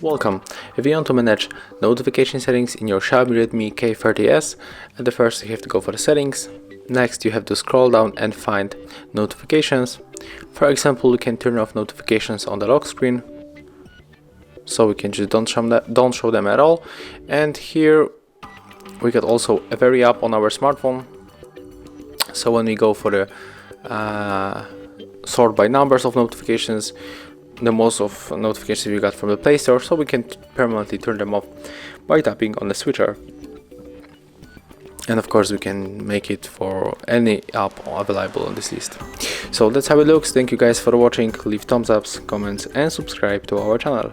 Welcome. If you want to manage notification settings in your Xiaomi Redmi K30s, at the first you have to go for the settings. Next you have to scroll down and find notifications. For example, you can turn off notifications on the lock screen, so we can just don't show them at all. And here we get also a very app on our smartphone. So when we go for the sort by numbers of notifications, the most of notifications we got from the Play Store, so we can permanently turn them off by tapping on the switcher. And of course we can make it for any app available on this list. So that's how it looks. Thank you guys for watching. Leave thumbs ups, comments and subscribe to our channel.